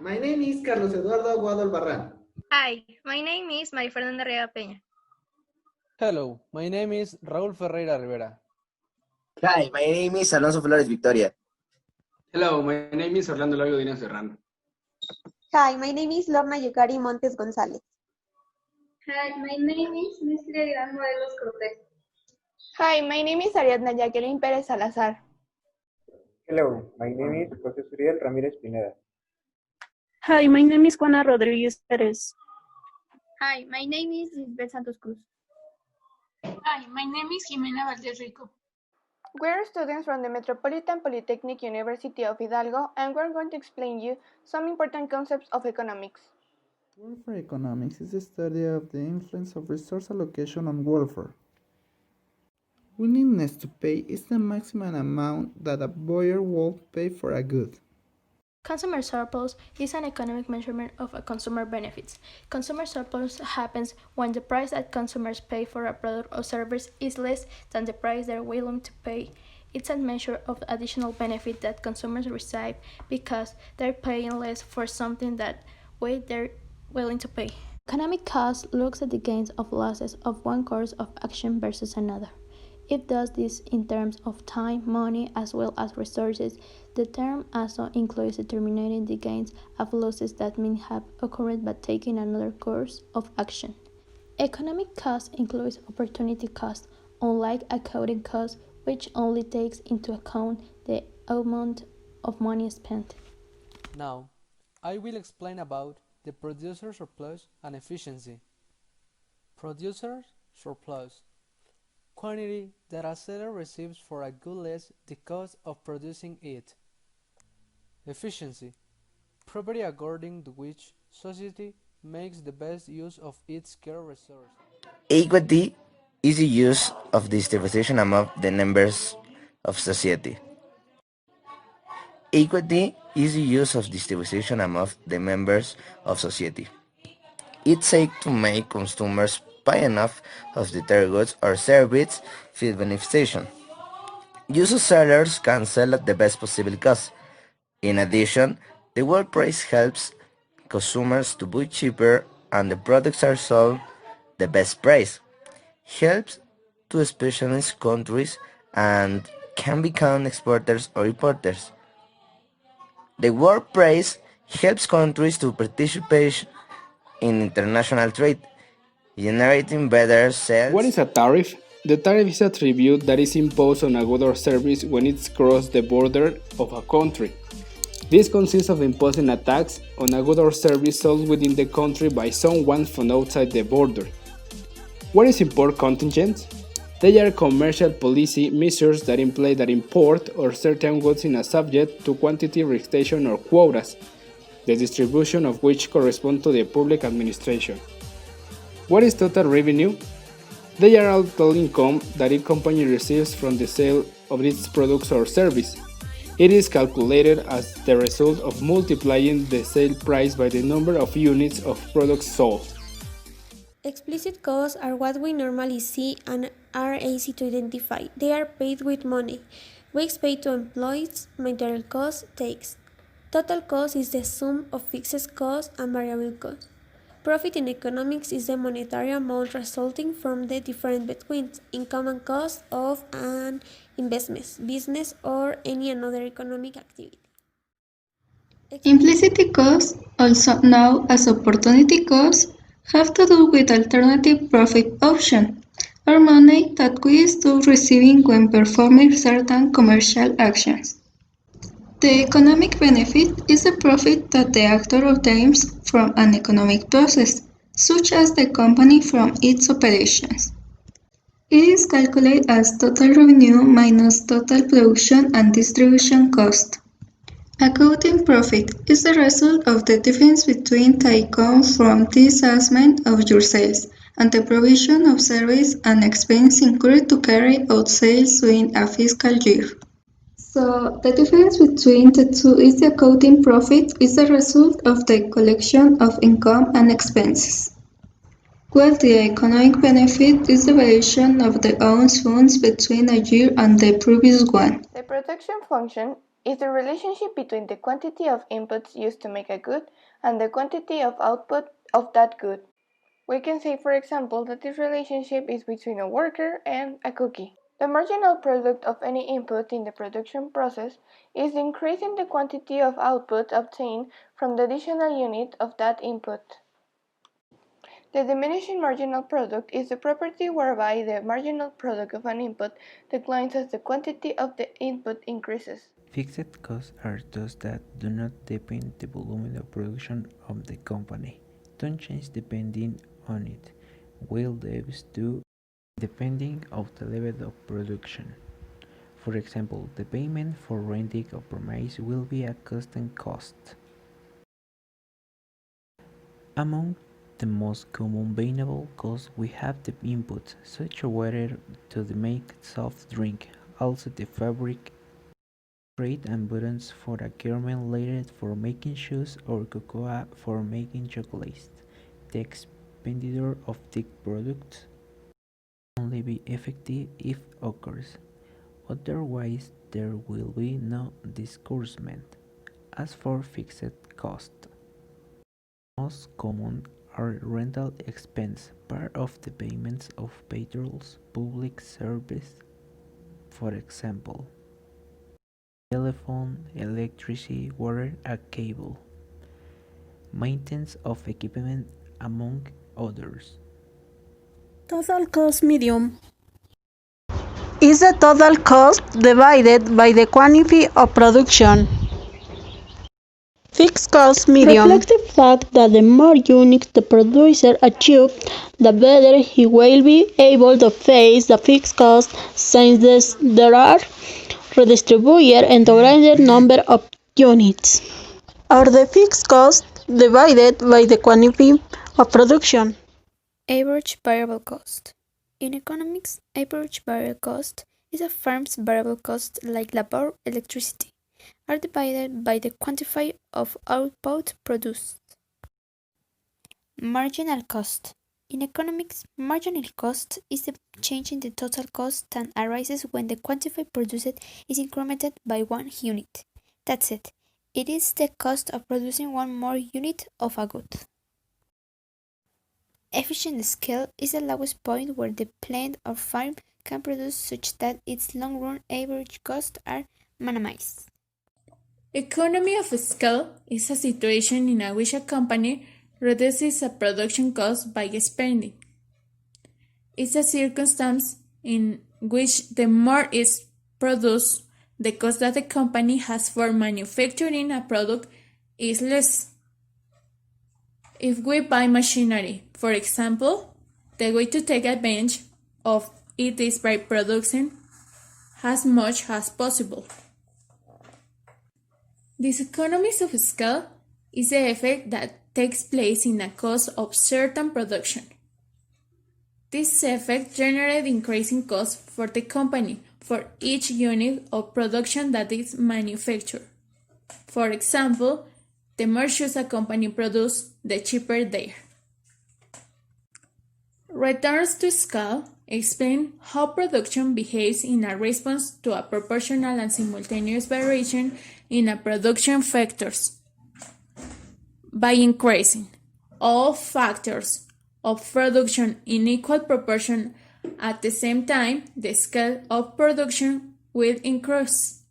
My name is Carlos Eduardo Aguado Albarrán. Hi, my name is María Fernanda Rega Peña. Hello, my name is Raúl Ferreira Rivera. Hi, my name is Alonso Flores Victoria. Hello, my name is Orlando Lago Dina Serrano. Hi, my name is Lorna Yukari Montes Gonzalez. Hi, my name is Nistria Aguilar Morelos Cortés. Hi, my name is Ariadna Jacqueline Pérez Salazar. Hello, my name is José Suriel Ramírez Pineda. Hi, my name is Juana Rodríguez Pérez. Hi, my name is Lisbeth Santos Cruz. Hi, my name is Jimena Valdez Rico. We're students from the Metropolitan Polytechnic University of Hidalgo, and we're going to explain you some important concepts of economics. Welfare economics is the study of the influence of resource allocation on welfare. Willingness to pay is the maximum amount that a buyer will pay for a good. Consumer surplus is an economic measurement of a consumer benefits. Consumer surplus happens when the price that consumers pay for a product or service is less than the price they're willing to pay. It's a measure of additional benefit that consumers receive because they're paying less for something that way they're willing to pay. Economic cost looks at the gains or losses of one course of action versus another. It does this in terms of time, money, as well as resources. The term also includes determining the gains or losses that may have occurred by taking another course of action. Economic cost includes opportunity cost, unlike accounting cost, which only takes into account the amount of money spent. Now, I will explain about the producer surplus and efficiency. Producer surplus. Quantity that a seller receives for a good less the cost of producing it. Efficiency. Property according to which society makes the best use of its scarce resource. Equity is the use of distribution among the members of society. Equity is the use of distribution among the members of society. It's said to make consumers pay enough of their goods or services for beneficiation. User sellers can sell at the best possible cost. In addition, the world price helps consumers to buy cheaper and the products are sold the best price. Helps to specialist countries and can become exporters or importers. The world price helps countries to participate in international trade, generating better sales. What is a tariff? The tariff is a tribute that is imposed on a good or service when it's crossed the border of a country. This consists of imposing a tax on a good or service sold within the country by someone from outside the border. What is import contingents? They are commercial policy measures that imply that import or certain goods are subject to quantity restriction or quotas, the distribution of which correspond to the public administration. What is total revenue? They are all total income that a company receives from the sale of its products or service. It is calculated as the result of multiplying the sale price by the number of units of products sold. Explicit costs are what we normally see and are easy to identify. They are paid with money. Wages paid to employees, material costs, tax. Total cost is the sum of fixed costs and variable costs. Profit in economics is the monetary amount resulting from the difference between income and cost of an investment, business, or any other economic activity. Implicit costs, also known as opportunity costs, have to do with alternative profit option, or money that we stop receiving when performing certain commercial actions. The economic benefit is the profit that the actor obtains from an economic process, such as the company from its operations. It is calculated as total revenue minus total production and distribution cost. Accounting profit is the result of the difference between the income from the assessment of your sales and the provision of service and expense incurred to carry out sales during a fiscal year. So the difference between the two is the accounting profit is the result of the collection of income and expenses, while the economic benefit is the variation of the owned funds between a year and the previous one. The projection function is the relationship between the quantity of inputs used to make a good and the quantity of output of that good. We can say, for example, that this relationship is between a worker and a cookie. The marginal product of any input in the production process is the increase in the quantity of output obtained from the additional unit of that input. The diminishing marginal product is the property whereby the marginal product of an input declines as the quantity of the input increases. Fixed costs are those that do not depend the volume of production of the company, don't change depending on it, while those do depending on the level of production. For example, the payment for renting a premise will be a constant cost. Among the most common variable costs we have the inputs, such as water to make soft drink, also the fabric, thread and buttons for a garment, leather for making shoes, or cocoa for making chocolates. The expenditure of the product only be effective if occurs, otherwise there will be no disbursement. As for fixed cost, most common are rental expense, part of the payments of payrolls, public service, for example, telephone, electricity, water, and cable, maintenance of equipment, among others. Total cost medium is the total cost divided by the quantity of production. Fixed cost medium reflects the fact that the more units the producer achieves, the better he will be able to face the fixed cost, since there are redistributed into a greater number of units. Or the fixed cost divided by the quantity of production. Average variable cost. In economics, average variable cost is a firm's variable cost, like labor, electricity, are divided by the quantity of output produced. Marginal cost. In economics, marginal cost is the change in the total cost that arises when the quantity produced is incremented by 1 unit. That's it. It is the cost of producing one more unit of a good. Efficient scale is the lowest point where the plant or farm can produce such that its long-run average costs are minimized. Economy of scale is a situation in which a company reduces a production cost by spending. It's a circumstance in which the more is produced, the cost that the company has for manufacturing a product is less. If we buy machinery, for example, the way to take advantage of it is by producing as much as possible. This economies of scale is the effect that takes place in the cost of certain production. This effect generates increasing costs for the company for each unit of production that is manufactured. For example, the more shoes a company produces, the cheaper they are. Returns to scale explain how production behaves in a response to a proportional and simultaneous variation in a production factors. By increasing all factors of production in equal proportion at the same time, the scale of production will increase.